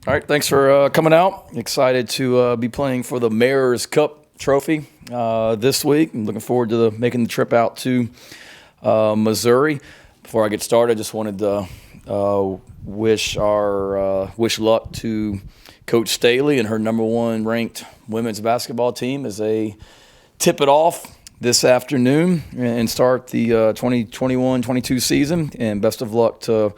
All right, thanks for coming out. Excited to be playing for the Mayor's Cup Trophy this week. I'm looking forward to making the trip out to Missouri. Before I get started, I just wanted to wish luck to Coach Staley and her number one ranked women's basketball team as they tip it off this afternoon and start the 2021-22 season. And best of luck to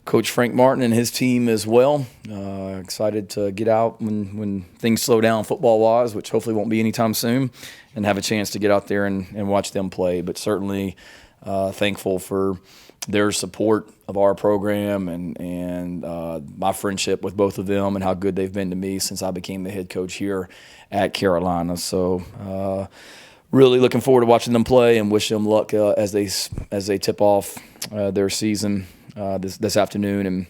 Coach Frank Martin and his team as well. Excited to get out when things slow down football-wise, which hopefully won't be anytime soon, and have a chance to get out there and watch them play. But certainly thankful for their support of our program and my friendship with both of them and how good they've been to me since I became the head coach here at Carolina. So really looking forward to watching them play and wish them luck as they tip off their season this afternoon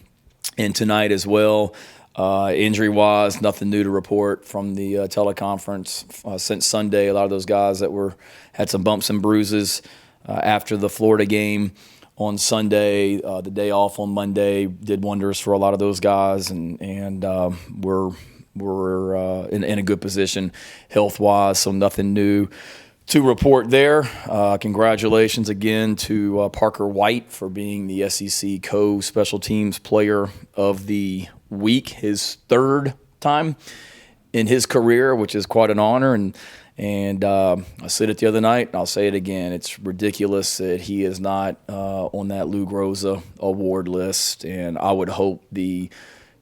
and tonight as well. Injury-wise, nothing new to report from the teleconference since Sunday. A lot of those guys that had some bumps and bruises after the Florida game on Sunday, the day off on Monday did wonders for a lot of those guys, and we're in a good position health-wise, so nothing new to report there. Congratulations again to Parker White for being the SEC Co-Special Teams Player of the Week, his third time in his career, which is quite an honor. And I said it the other night, and I'll say it again. It's ridiculous that he is not on that Lou Groza award list, and I would hope the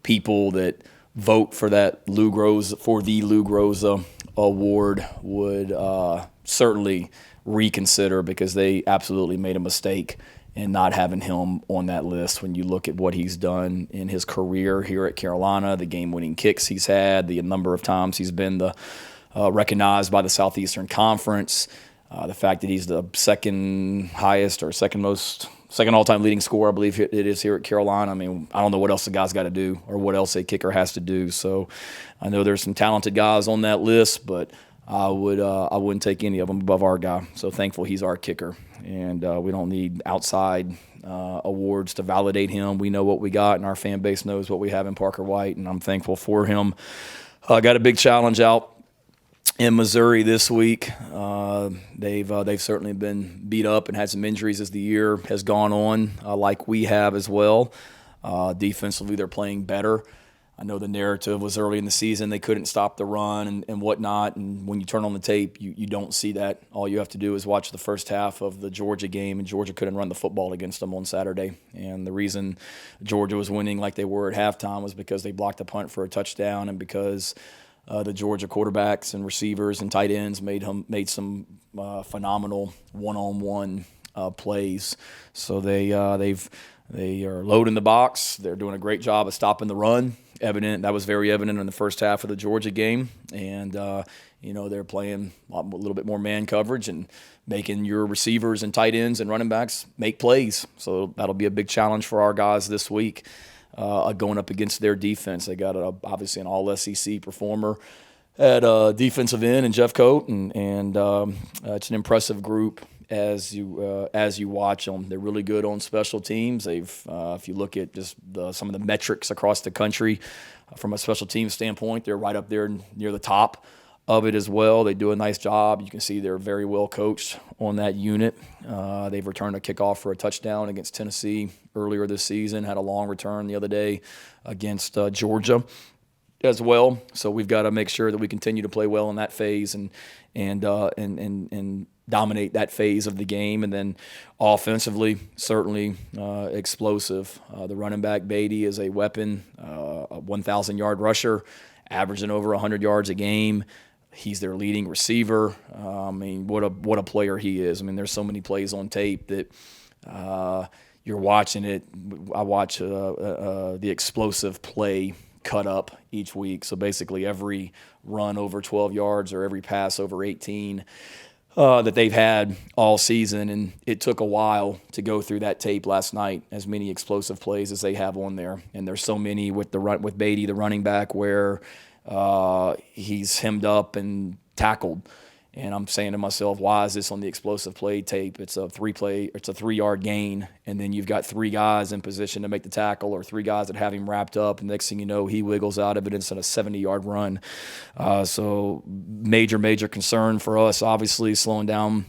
people that vote for the Lou Groza award would certainly reconsider, because they absolutely made a mistake in not having him on that list. When you look at what he's done in his career here at Carolina, the game-winning kicks he's had, the number of times he's been recognized by the Southeastern Conference, the fact that he's the second highest or second all-time leading scorer, I believe it is here at Carolina. I mean, I don't know what else the guy's got to do or what else a kicker has to do. So I know there's some talented guys on that list, but I wouldn't take any of them above our guy. So thankful he's our kicker, and we don't need outside awards to validate him. We know what we got, and our fan base knows what we have in Parker White, and I'm thankful for him. Got a big challenge out in Missouri this week. They've certainly been beat up and had some injuries as the year has gone on, like we have as well. Defensively, they're playing better. I know the narrative was early in the season they couldn't stop the run and whatnot, and when you turn on the tape, you don't see that. All you have to do is watch the first half of the Georgia game, and Georgia couldn't run the football against them on Saturday. And the reason Georgia was winning like they were at halftime was because they blocked a punt for a touchdown, and because the Georgia quarterbacks and receivers and tight ends made some phenomenal one-on-one plays. So they are loading the box. They're doing a great job of stopping the run. That was very evident in the first half of the Georgia game, and they're playing a little bit more man coverage and making your receivers and tight ends and running backs make plays. So that'll be a big challenge for our guys this week, going up against their defense. They got obviously an all-SEC performer at defensive end and Jeff Coat, and it's an impressive group as you watch them. They're really good on special teams. If you look at just some of the metrics across the country from a special teams standpoint, they're right up there near the top of it as well. They do a nice job. You can see they're very well coached on that unit. They've returned a kickoff for a touchdown against Tennessee earlier this season, had a long return the other day against Georgia as well. So we've got to make sure that we continue to play well in that phase and dominate that phase of the game. And then offensively, certainly explosive. The running back, Beatty, is a weapon, a 1,000-yard rusher, averaging over 100 yards a game. He's their leading receiver. I mean, what a player he is. I mean, there's so many plays on tape that you're watching it. I watch the explosive play cut up each week. So basically every run over 12 yards or every pass over 18 that they've had all season, and it took a while to go through that tape last night, as many explosive plays as they have on there. And there's so many with Beatty, the running back, where he's hemmed up and tackled, And I'm saying to myself, why is this on the explosive play tape? It's a 3-yard gain, and then you've got 3 guys in position to make the tackle, or 3 guys that have him wrapped up, and next thing you know, he wiggles out of it instead of a 70-yard run. So major concern for us, obviously, slowing down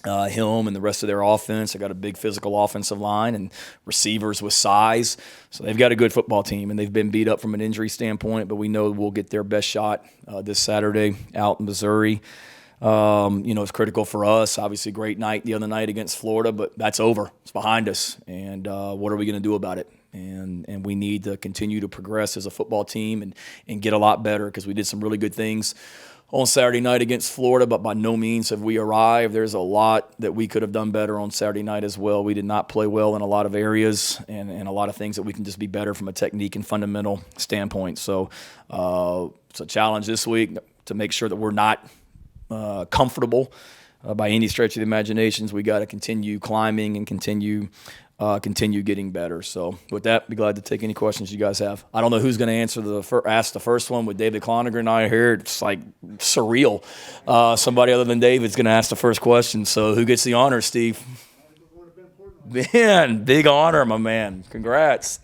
him and the rest of their offense. They got a big physical offensive line and receivers with size. So they've got a good football team, and they've been beat up from an injury standpoint, but we know we'll get their best shot this Saturday out in Missouri. It's critical for us. Obviously, great night the other night against Florida, but that's over. It's behind us. And what are we going to do about it? And we need to continue to progress as a football team and get a lot better, because we did some really good things on Saturday night against Florida, but by no means have we arrived. There's a lot that we could have done better on Saturday night as well. We did not play well in a lot of areas, and a lot of things that we can just be better from a technique and fundamental standpoint. So it's a challenge this week to make sure that we're not comfortable by any stretch of the imaginations. We got to continue climbing and continue getting better. So with that, be glad to take any questions you guys have. I don't know who's going to ask the first one with David Cloninger and I here. It's like surreal. Somebody other than David's going to ask the first question. So who gets the honor, Steve? Man, big honor, my man. Congrats.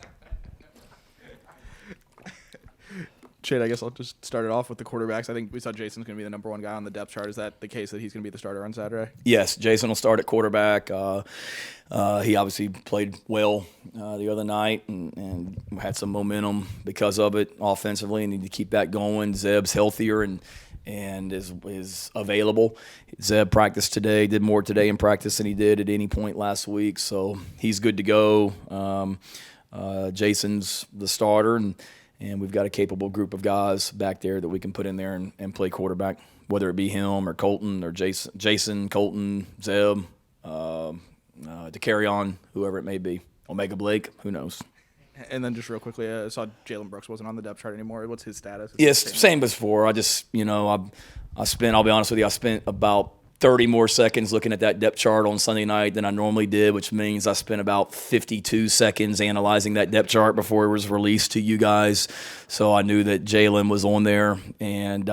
Shade, I guess I'll just start it off with the quarterbacks. I think we saw Jason's going to be the number 1 guy on the depth chart. Is that the case that he's going to be the starter on Saturday? Yes, Jason will start at quarterback. He obviously played well the other night and had some momentum because of it offensively, and need to keep that going. Zeb's healthier and is available. Zeb practiced today, did more today in practice than he did at any point last week, so he's good to go. Jason's the starter, and we've got a capable group of guys back there that we can put in there and play quarterback, whether it be him or Colton or Jason, Colton, Zeb, to carry on, whoever it may be. Omega Blake, who knows? And then just real quickly, I saw Jalen Brooks wasn't on the depth chart anymore. What's his status? Yes, same as before. I'll be honest with you, I spent about 30 more seconds looking at that depth chart on Sunday night than I normally did, which means I spent about 52 seconds analyzing that depth chart before it was released to you guys. So I knew that Jalen was on there, and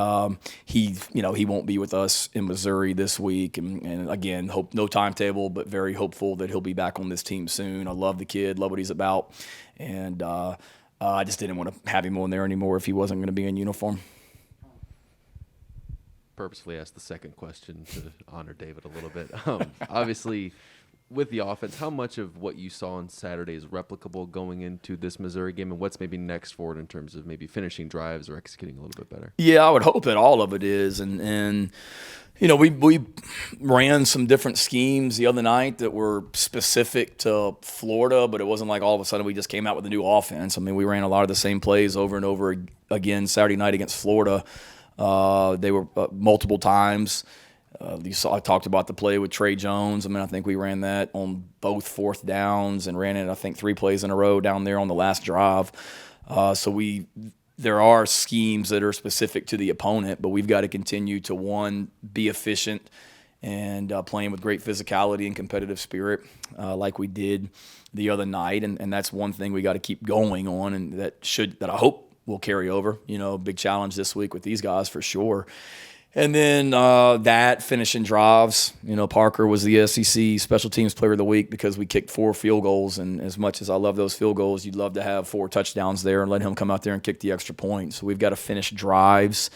he won't be with us in Missouri this week. And again, hope no timetable, but very hopeful that he'll be back on this team soon. I love the kid, love what he's about, and I just didn't want to have him on there anymore if he wasn't going to be in uniform. Purposefully asked the second question to honor David a little bit. Obviously, with the offense, how much of what you saw on Saturday is replicable going into this Missouri game, and what's maybe next for it in terms of maybe finishing drives or executing a little bit better? Yeah, I would hope that all of it is, and we ran some different schemes the other night that were specific to Florida, but it wasn't like all of a sudden we just came out with a new offense. I mean, we ran a lot of the same plays over and over again Saturday night against Florida. They were multiple times. I talked about the play with Trey Jones. I mean, I think we ran that on both fourth downs and ran it, I think, 3 plays in a row down there on the last drive. There are schemes that are specific to the opponent, but we've got to continue to, one, be efficient and playing with great physicality and competitive spirit like we did the other night. And that's one thing we got to keep going on, and that I hope will carry over. Big challenge this week with these guys for sure. And then that finishing drives. Parker was the SEC Special Teams Player of the Week because we kicked 4 field goals. And as much as I love those field goals, you'd love to have 4 touchdowns there and let him come out there and kick the extra point. So we've got to finish drives,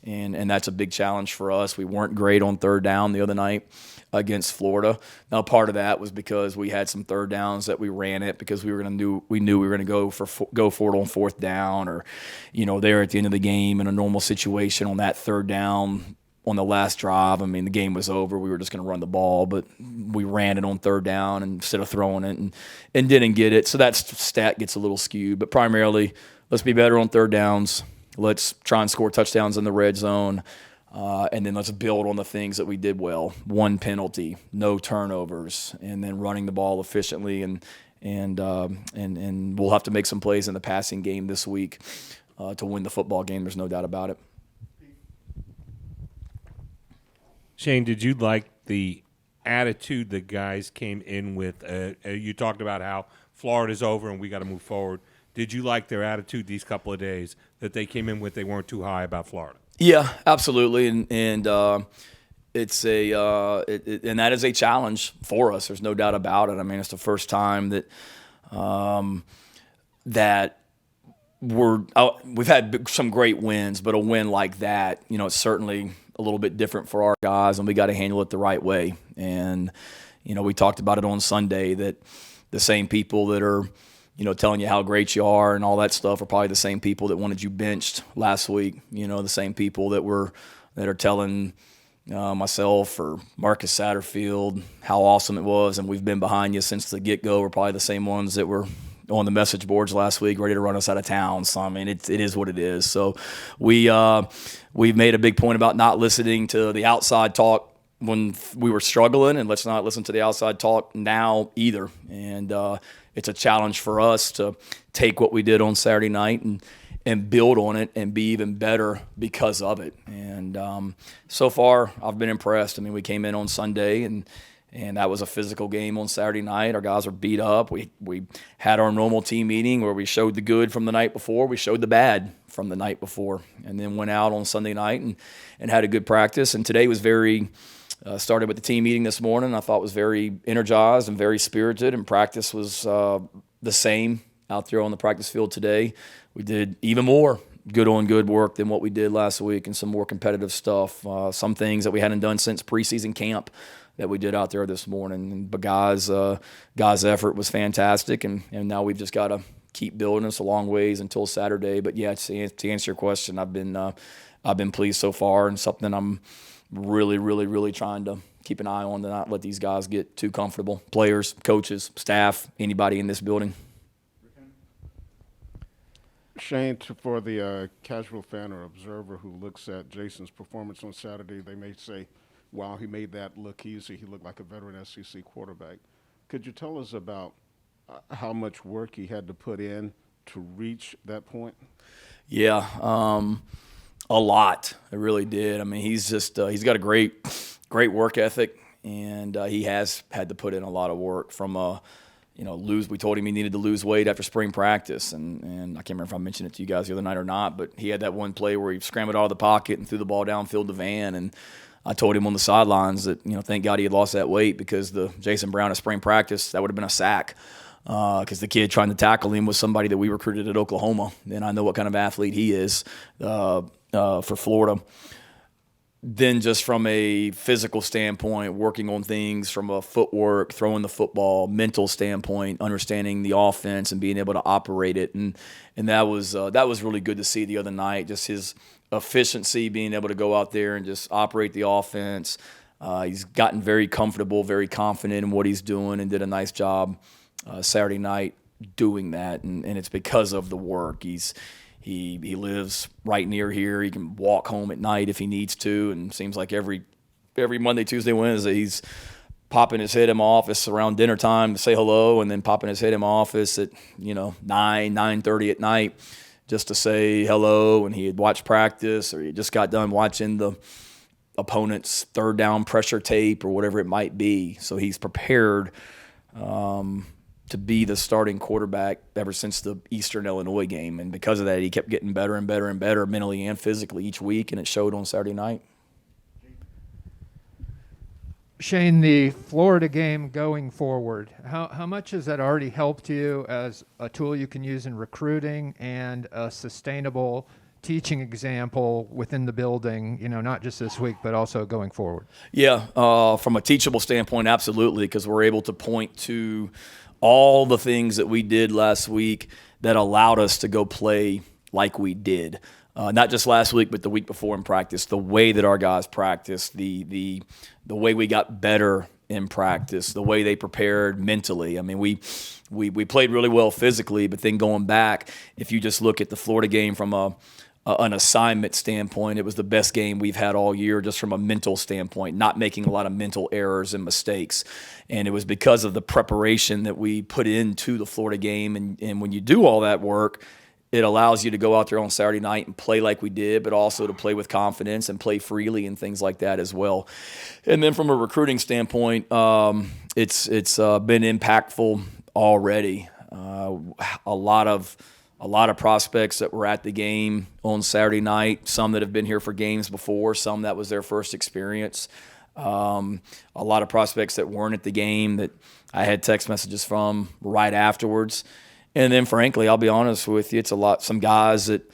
and that's a big challenge for us. We weren't great on third down the other night against Florida. Now, part of that was because we had some third downs that we ran it because we knew we were going to go for it on fourth down, or there at the end of the game in a normal situation on that third down on the last drive. I mean, the game was over. We were just going to run the ball, but we ran it on third down instead of throwing it and didn't get it. So that stat gets a little skewed. But primarily, let's be better on third downs. Let's try and score touchdowns in the red zone. And then let's build on the things that we did well. 1 penalty, no turnovers, and then running the ball efficiently. And we'll have to make some plays in the passing game this week to win the football game. There's no doubt about it. Shane, did you like the attitude the guys came in with? You talked about how Florida's over and we got to move forward. Did you like their attitude these couple of days that they came in with? They weren't too high about Florida. Yeah, absolutely, and it's and that is a challenge for us. There's no doubt about it. I mean, it's the first time that that we've had some great wins, but a win like that, it's certainly a little bit different for our guys, and we got to handle it the right way. And we talked about it on Sunday that the same people that are telling you how great you are and all that stuff are probably the same people that wanted you benched last week. The same people that are telling myself or Marcus Satterfield how awesome it was, and we've been behind you since the get-go. We're probably the same ones that were on the message boards last week, ready to run us out of town. So I mean, it is what it is. So we've made a big point about not listening to the outside talk when we were struggling, and let's not listen to the outside talk now either. And it's a challenge for us to take what we did on Saturday night and build on it and be even better because of it. And so far, I've been impressed. I mean, we came in on Sunday, and that was a physical game on Saturday night. Our guys are beat up. We had our normal team meeting where we showed the good from the night before. We showed the bad from the night before, and then went out on Sunday night and had a good practice. And today was started with the team meeting this morning. I thought was very energized and very spirited, and practice was the same out there on the practice field today. We did even more good work than what we did last week, and some more competitive stuff. Some things that we hadn't done since preseason camp that we did out there this morning. But guys' effort was fantastic, and now we've just got to keep building. It's a long ways until Saturday. But yeah, to answer your question, I've been pleased so far, and something I'm really, really, really trying to keep an eye on to not let these guys get too comfortable. Players, coaches, staff, anybody in this building. Shane, for the casual fan or observer who looks at Jason's performance on Saturday, they may say, wow, he made that look easy. He looked like a veteran SEC quarterback. Could you tell us about how much work he had to put in to reach that point? Yeah, a lot. It really did. I mean, he's got a great work ethic, and he has had to put in a lot of work from we told him he needed to lose weight after spring practice, and I can't remember if I mentioned it to you guys the other night or not, but he had that one play where he scrambled out of the pocket and threw the ball downfield to Van, and I told him on the sidelines that, thank God he had lost that weight, because the Jason Brown at spring practice, that would have been a sack, because the kid trying to tackle him was somebody that we recruited at Oklahoma, and I know what kind of athlete he is for Florida. Then just from a physical standpoint, working on things from a footwork, throwing the football, mental standpoint, understanding the offense and being able to operate it, and that was really good to see the other night. Just his efficiency, being able to go out there and just operate the offense. He's gotten very comfortable, very confident in what he's doing, and did a nice job Saturday night doing that. And it's because of the work. He lives right near here. He can walk home at night if he needs to, and seems like every Monday, Tuesday, Wednesday he's popping his head in my office around dinner time to say hello, and then popping his head in my office at 9:30 at night just to say hello. And he had watched practice, or he just got done watching the opponent's third down pressure tape or whatever it might be. So he's prepared to be the starting quarterback ever since the Eastern Illinois game. And because of that, he kept getting better and better and better mentally and physically each week, and it showed on Saturday night. Shane, the Florida game going forward, how much has that already helped you as a tool you can use in recruiting and a sustainable teaching example within the building, not just this week, but also going forward? Yeah, from a teachable standpoint, absolutely, because we're able to point to all the things that we did last week that allowed us to go play like we did. Not just last week, but the week before in practice, the way that our guys practiced, the way we got better in practice, the way they prepared mentally. I mean, we played really well physically, but then going back, if you just look at the Florida game from an assignment standpoint, it was the best game we've had all year, just from a mental standpoint, not making a lot of mental errors and mistakes. And it was because of the preparation that we put into the Florida game. And when you do all that work, it allows you to go out there on Saturday night and play like we did, but also to play with confidence and play freely and things like that as well. And then from a recruiting standpoint, it's been impactful already. A lot of prospects that were at the game on Saturday night, some that have been here for games before, some that was their first experience. A lot of prospects that weren't at the game that I had text messages from right afterwards. And then, frankly, I'll be honest with you, it's some guys that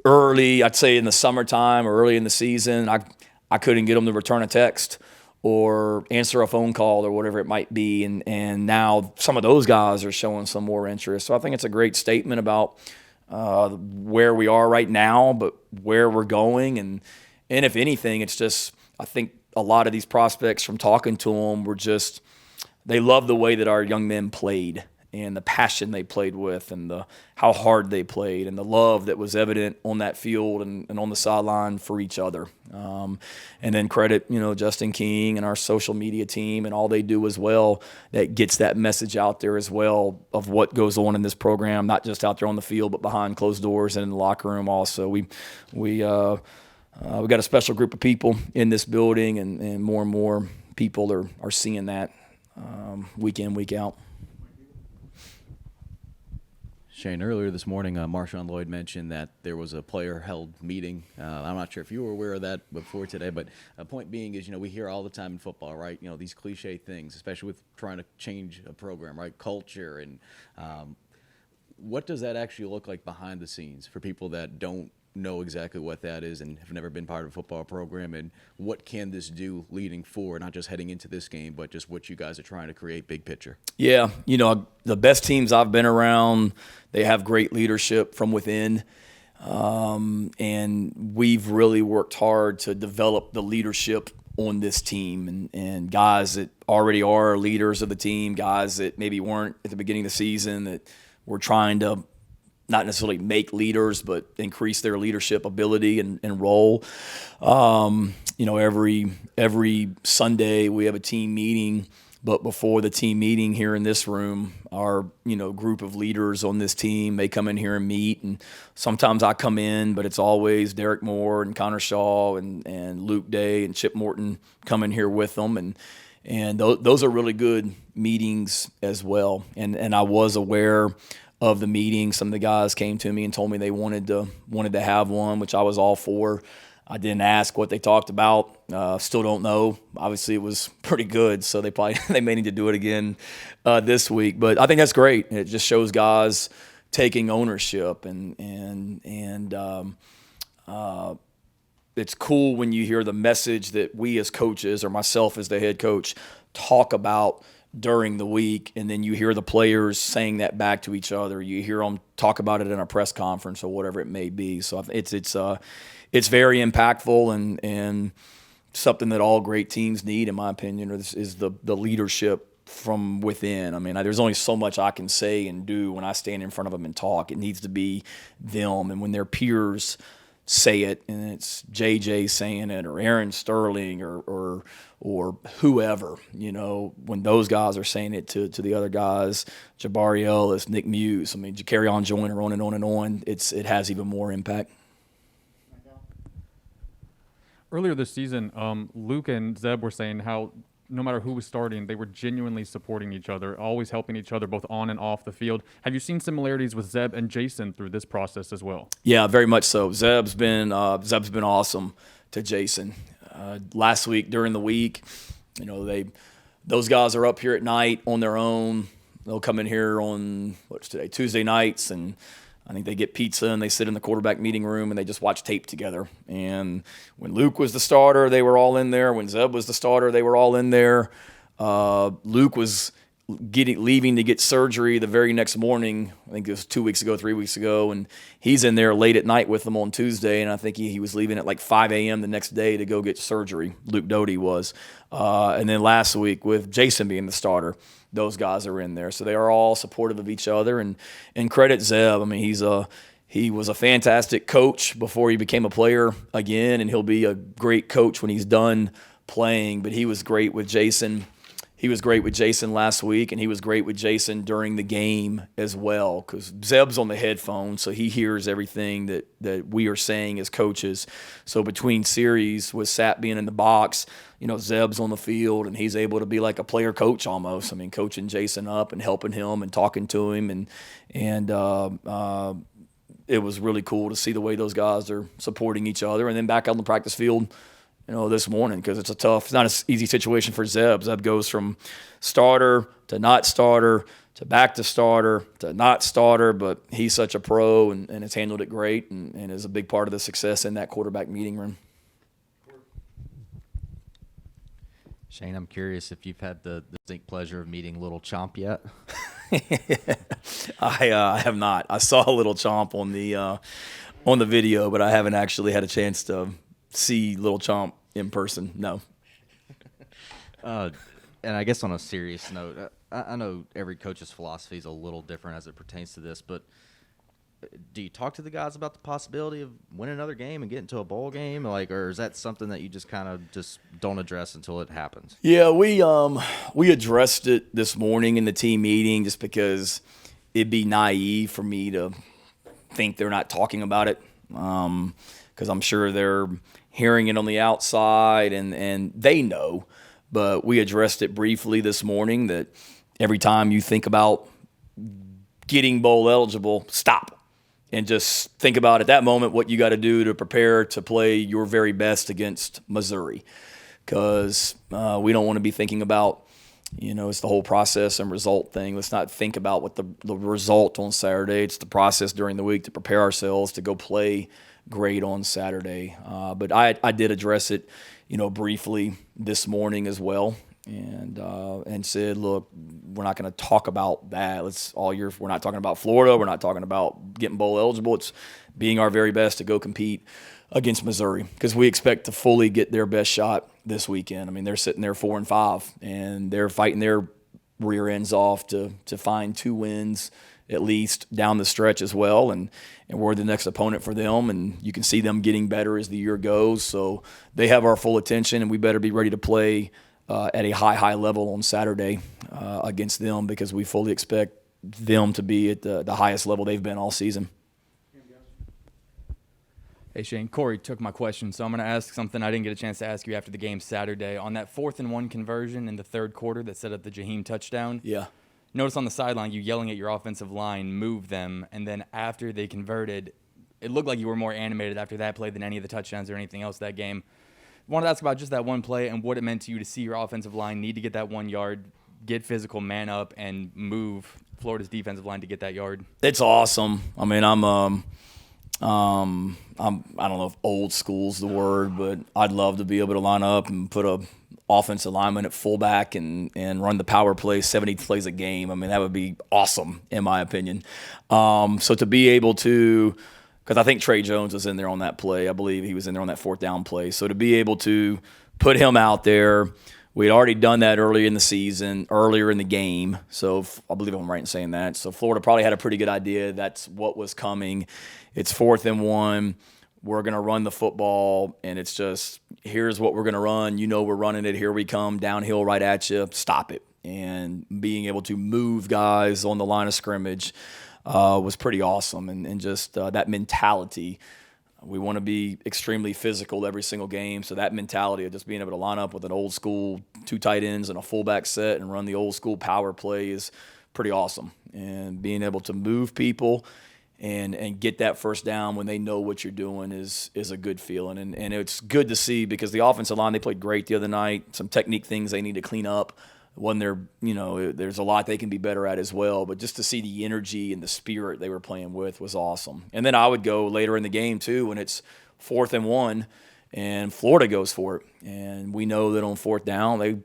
early, I'd say in the summertime or early in the season, I couldn't get them to return a text or answer a phone call or whatever it might be. And now some of those guys are showing some more interest. So I think it's a great statement about where we are right now, but where we're going. And if anything, it's just, I think a lot of these prospects from talking to them were just, they love the way that our young men played and the passion they played with and how hard they played and the love that was evident on that field and on the sideline for each other. And then credit, Justin King and our social media team and all they do as well that gets that message out there as well of what goes on in this program, not just out there on the field, but behind closed doors and in the locker room also. We got a special group of people in this building and more people are seeing that week in, week out. Shane, earlier this morning, Marshawn Lloyd mentioned that there was a player-held meeting. I'm not sure if you were aware of that before today, but a point being is, we hear all the time in football, right? These cliche things, especially with trying to change a program, right? Culture and what does that actually look like behind the scenes for people that don't know exactly what that is and have never been part of a football program, and what can this do leading forward, not just heading into this game, but just what you guys are trying to create big picture? Yeah, the best teams I've been around, they have great leadership from within, and we've really worked hard to develop the leadership on this team and guys that already are leaders of the team, guys that maybe weren't at the beginning of the season that we're trying to not necessarily make leaders, but increase their leadership ability and role. Every Sunday we have a team meeting, but before the team meeting here in this room, our group of leaders on this team, they come in here and meet, and sometimes I come in, but it's always Derek Moore and Connor Shaw and Luke Day and Chip Morton come in here with them, and those are really good meetings as well. And I was aware of the meeting. Some of the guys came to me and told me they wanted to have one, which I was all for. I didn't ask what they talked about. Still don't know. Obviously, it was pretty good, so they may need to do it again this week. But I think that's great. It just shows guys taking ownership, and it's cool when you hear the message that we as coaches or myself as the head coach talk about during the week, and then you hear the players saying that back to each other. You hear them talk about it in a press conference or whatever it may be. So it's very impactful and something that all great teams need, in my opinion, is the leadership from within. I mean, there's only so much I can say and do when I stand in front of them and talk. It needs to be them, and when their peers say it, and it's JJ saying it or Aaron Sterling or whoever, when those guys are saying it to the other guys, Jabari Ellis, Nick Muse, carry on Joyner, on and on and on, it has even more impact. Earlier this season, Luke and Zeb were saying how no matter who was starting, they were genuinely supporting each other, always helping each other both on and off the field. Have you seen similarities with Zeb and Jason through this process as well? Yeah, very much so. Zeb's been awesome to Jason. Last week during the week, those guys are up here at night on their own. They'll come in here on Tuesday nights, and I think they get pizza and they sit in the quarterback meeting room and they just watch tape together. And when Luke was the starter, they were all in there. When Zeb was the starter, they were all in there. Luke was leaving to get surgery the very next morning. I think it was 3 weeks ago, and he's in there late at night with them on Tuesday, and I think he was leaving at like 5 a.m. the next day to go get surgery. Luke Doty was. And then last week with Jason being the starter, those guys are in there. So they are all supportive of each other, and credit Zeb. He was a fantastic coach before he became a player again, and he'll be a great coach when he's done playing, but he was great with Jason. He was great with Jason last week, and he was great with Jason during the game as well, because Zeb's on the headphones, so he hears everything that we are saying as coaches. So between series, with Sap being in the box, Zeb's on the field, and he's able to be like a player coach almost. coaching Jason up and helping him and talking to him, and it was really cool to see the way those guys are supporting each other. And then back out on the practice field, this morning, because it's it's not an easy situation for Zeb. Zeb goes from starter to not starter to back to starter to not starter, but he's such a pro and has handled it great and is a big part of the success in that quarterback meeting room. Shane, I'm curious if you've had the distinct pleasure of meeting Little Chomp yet. I have not. I saw Little Chomp on the video, but I haven't actually had a chance to see Little Chomp in person. No. And I guess on a serious note, I know every coach's philosophy is a little different as it pertains to this, but do you talk to the guys about the possibility of winning another game and getting to a bowl game, or is that something that you just kind of just don't address until it happens? Yeah, we addressed it this morning in the team meeting just because it'd be naive for me to think they're not talking about it, because I'm sure they're hearing it on the outside and they know. But we addressed it briefly this morning that every time you think about getting bowl eligible, stop. And just think about at that moment what you got to do to prepare to play your very best against Missouri. Because we don't want to be thinking about, it's the whole process and result thing. Let's not think about what the result on Saturday. It's the process during the week to prepare ourselves to go play great on Saturday. But I did address it, briefly this morning as well. And said, look, we're not going to talk about that. We're not talking about Florida. We're not talking about getting bowl eligible. It's being our very best to go compete against Missouri because we expect to fully get their best shot this weekend. I mean, they're sitting there 4-5, and they're fighting their rear ends off to find 2 wins at least down the stretch as well. And we're the next opponent for them, and you can see them getting better as the year goes. So they have our full attention, and we better be ready to play at a high level on Saturday against them because we fully expect them to be at the highest level they've been all season. Hey, Shane, Corey took my question, so I'm going to ask something I didn't get a chance to ask you after the game Saturday. On that 4th-and-1 conversion in the third quarter that set up the Jaheim touchdown, Yeah. notice on the sideline you yelling at your offensive line, move them, and then after they converted, it looked like you were more animated after that play than any of the touchdowns or anything else that game. Wanted to ask about just that one play and what it meant to you to see your offensive line need to get that 1 yard, get physical, man up, and move Florida's defensive line to get that yard. It's awesome. I mean, I don't know if old school's the word, but I'd love to be able to line up and put a offensive lineman at fullback and run the power play 70 plays a game. I mean, that would be awesome in my opinion. So to be able to, because I think Trey Jones was in there on that play. I believe he was in there on that 4th down play. So to be able to put him out there, we had already done that earlier in the game. So I believe I'm right in saying that. So Florida probably had a pretty good idea that's what was coming. It's 4th-and-1. We're going to run the football, and it's just, here's what we're going to run. We're running it. Here we come, downhill right at you. Stop it. And being able to move guys on the line of scrimmage was pretty awesome. And just that mentality. We want to be extremely physical every single game. So that mentality of just being able to line up with an old school 2 tight ends and a fullback set and run the old school power play is pretty awesome. And being able to move people and get that first down when they know what you're doing is a good feeling. And it's good to see because the offensive line, they played great the other night. Some technique things they need to clean up. When there's a lot they can be better at as well. But just to see the energy and the spirit they were playing with was awesome. And then I would go later in the game too when it's 4th-and-1 and Florida goes for it. And we know that on 4th down they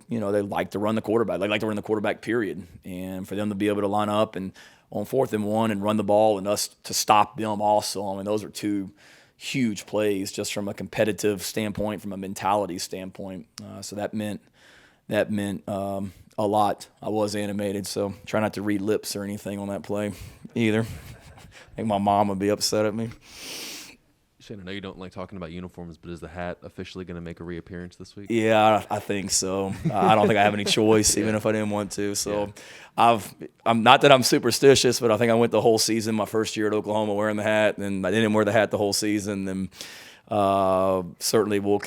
like to run the quarterback. They like to run the quarterback period. And for them to be able to line up and on 4th-and-1 and run the ball and us to stop them also. I mean, those are 2 huge plays just from a competitive standpoint, from a mentality standpoint. So that meant a lot. I was animated, so try not to read lips or anything on that play either. I think my mom would be upset at me. Shane, I know you don't like talking about uniforms, but is the hat officially going to make a reappearance this week? Yeah, I think so. I don't think I have any choice, even if I didn't want to. So I'm not that I'm superstitious, but I think I went the whole season, my first year at Oklahoma, wearing the hat, and I didn't wear the hat the whole season. And certainly we'll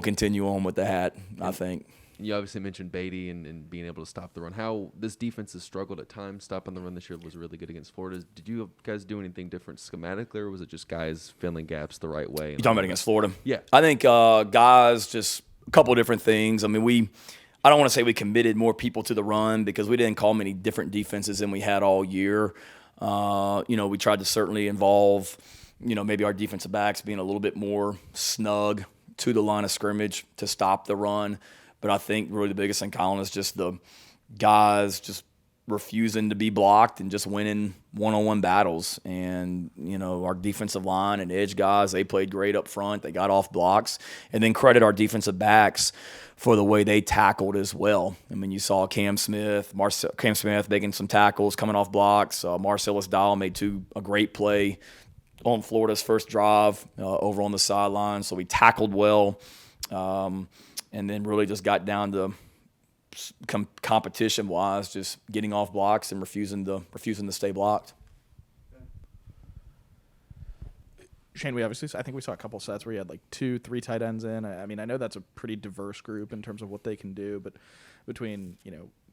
continue on with the hat, I think. You obviously mentioned Beatty and being able to stop the run. How this defense has struggled at times stopping the run this year was really good against Florida. Did you guys do anything different schematically, or was it just guys filling gaps the right way? You talking about against Florida? Yeah. I think guys, just a couple of different things. I mean, I don't want to say we committed more people to the run because we didn't call many different defenses than we had all year. We tried to certainly involve, maybe our defensive backs being a little bit more snug to the line of scrimmage to stop the run. But I think really the biggest thing, Colin, is just the guys just refusing to be blocked and just winning one-on-one battles. And, our defensive line and edge guys, they played great up front. They got off blocks. And then credit our defensive backs for the way they tackled as well. I mean, you saw Cam Smith making some tackles, coming off blocks. Marcellus Dahl made a great play on Florida's first drive over on the sideline. So we tackled well, and then really just got down to competition-wise, just getting off blocks and refusing to stay blocked. Shane, I think we saw a couple sets where you had like 2-3 tight ends in. I mean, I know that's a pretty diverse group in terms of what they can do, but between,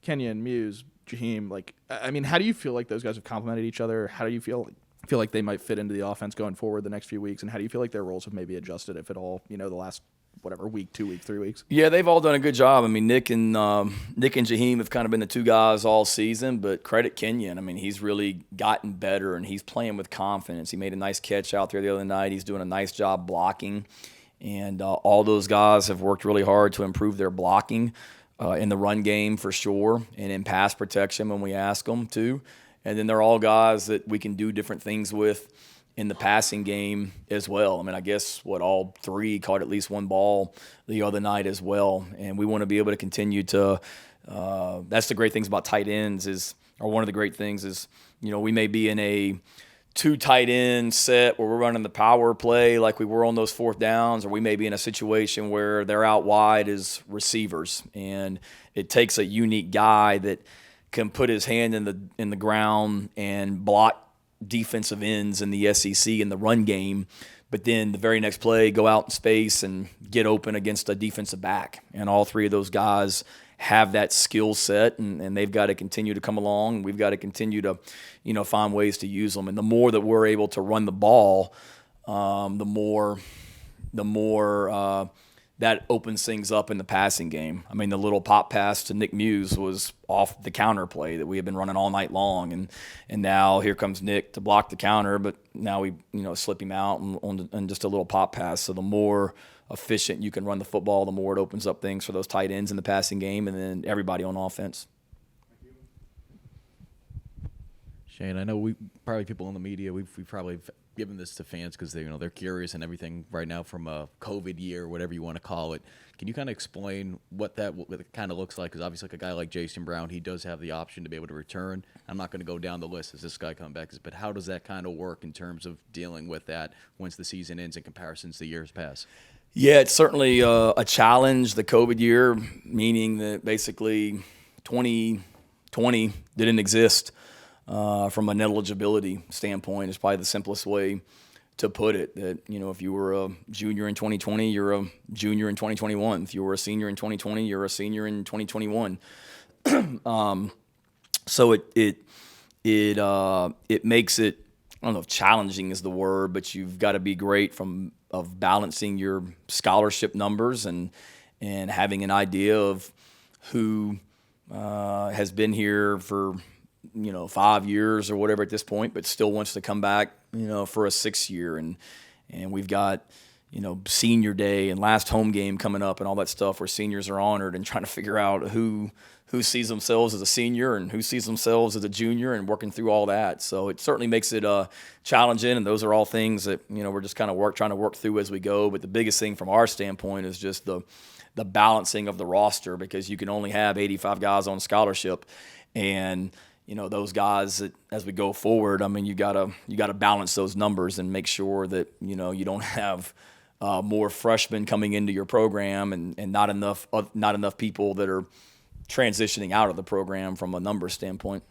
Kenyon, Muse, Jaheim, how do you feel like those guys have complemented each other? How do you feel like they might fit into the offense going forward the next few weeks? And how do you feel like their roles have maybe adjusted, if at all, the last week, 2 weeks, 3 weeks? Yeah, they've all done a good job. I mean, Nick and Jaheim have kind of been the two guys all season, but credit Kenyon. I mean, he's really gotten better and he's playing with confidence. He made a nice catch out there the other night. He's doing a nice job blocking, and all those guys have worked really hard to improve their blocking in the run game for sure, and in pass protection when we ask them to. And then they're all guys that we can do different things with in the passing game as well. I mean, I guess all three caught at least one ball the other night as well. And we want to be able to continue to that's the great things about tight ends one of the great things is, we may be in a 2 tight end set where we're running the power play like we were on those 4th downs, or we may be in a situation where they're out wide as receivers. And it takes a unique guy that can put his hand in the ground and block defensive ends in the SEC in the run game, but then the very next play go out in space and get open against a defensive back. And all three of those guys have that skill set, and they've got to continue to come along. We've got to continue to, find ways to use them. And the more that we're able to run the ball, the more that opens things up in the passing game. I mean, the little pop pass to Nick Muse was off the counter play that we have been running all night long, and now here comes Nick to block the counter, but now we slip him out on just a little pop pass. So the more efficient you can run the football, the more it opens up things for those tight ends in the passing game, and then everybody on offense. Shane, I know people in the media, we've probably given this to fans because they're curious and everything right now from a COVID year, whatever you want to call it. Can you kind of explain what it kind of looks like? Because obviously, like a guy like Jason Brown, he does have the option to be able to return. I'm not going to go down the list as this guy comes back, but how does that kind of work in terms of dealing with that once the season ends in comparisons to years past? Yeah, it's certainly a challenge, the COVID year, meaning that basically 2020 didn't exist. From an eligibility standpoint is probably the simplest way to put it. That, if you were a junior in 2020, you're a junior in 2021. If you were a senior in 2020, you're a senior in 2021. So it makes it, I don't know if challenging is the word, but you've got to be great of balancing your scholarship numbers and having an idea of who has been here for 5 years or whatever at this point, but still wants to come back, for a 6th year. And we've got, senior day and last home game coming up and all that stuff where seniors are honored, and trying to figure out who sees themselves as a senior and who sees themselves as a junior, and working through all that. So it certainly makes it challenging. And those are all things that, we're just kind of trying to work through as we go. But the biggest thing from our standpoint is just the balancing of the roster, because you can only have 85 guys on scholarship. And those guys that, as we go forward, I mean, you gotta balance those numbers and make sure that you don't have more freshmen coming into your program and not enough people that are transitioning out of the program from a number standpoint.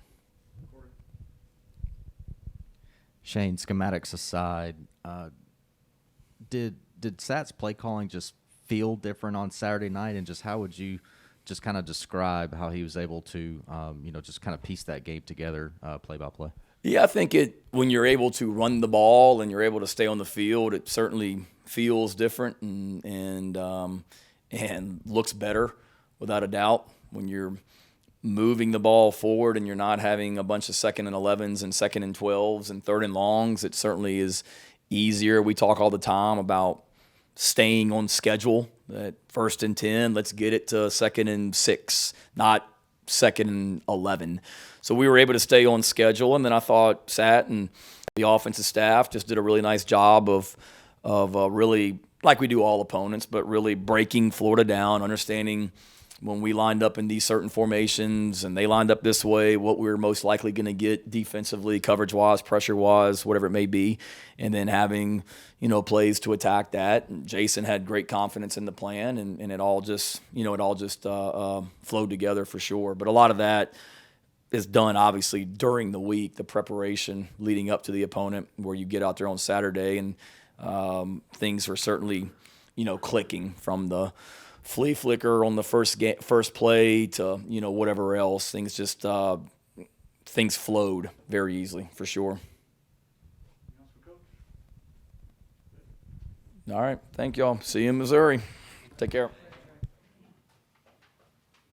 Shane, schematics aside, did Sat's play calling just feel different on Saturday night, and just how would you just kind of describe how he was able to, just kind of piece that game together play by play. Yeah, I think when you're able to run the ball and you're able to stay on the field, it certainly feels different and looks better without a doubt. When you're moving the ball forward and you're not having a bunch of 2nd and 11s and 2nd and 12s and 3rd and longs, it certainly is easier. We talk all the time about staying on schedule. At 1st and 10, let's get it to 2nd and 6, not 2nd and 11. So we were able to stay on schedule, and then I thought Sat and the offensive staff just did a really nice job of really, like we do all opponents, but really breaking Florida down, understanding when we lined up in these certain formations and they lined up this way, what we were most likely going to get defensively, coverage-wise, pressure-wise, whatever it may be, and then having, plays to attack that. And Jason had great confidence in the plan, and it all just, flowed together for sure. But a lot of that is done, obviously, during the week, the preparation leading up to the opponent, where you get out there on Saturday, and things were certainly, clicking from the flea flicker on the first play to whatever else. Things just things flowed very easily for sure. All right, thank y'all. See you in Missouri. Take care.